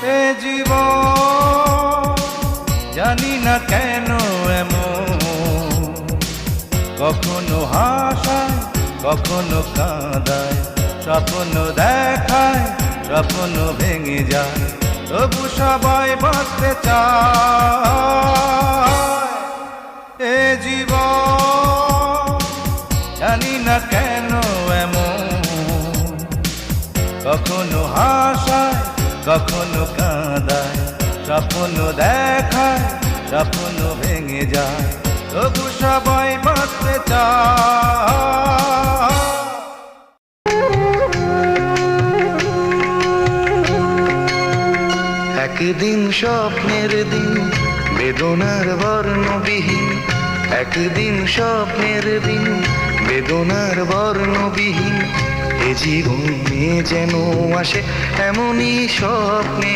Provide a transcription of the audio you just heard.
এ জীবন জানি না কেন এমন, কখনো হাসায় কখনো কাঁদায়, স্বপ্ন দেখায় স্বপ্ন ভেঙে যায়, তবু সবাই বাঁচতে চায়। এ জীবন জানি না কেন এমন, কখনো হাসায় কখনো কাঁদায়, স্বপ্ন দেখায় স্বপ্ন ভেঙে যায়, তবু সবাই বাঁচতে চায়। একদিন স্বপ্নের দিন বেদনার বর্ণবিহীন, একদিন স্বপ্নের দিন বেদনার বর্ণবিহীন, এ জীবনে যেন আসে এমনই স্বপ্নে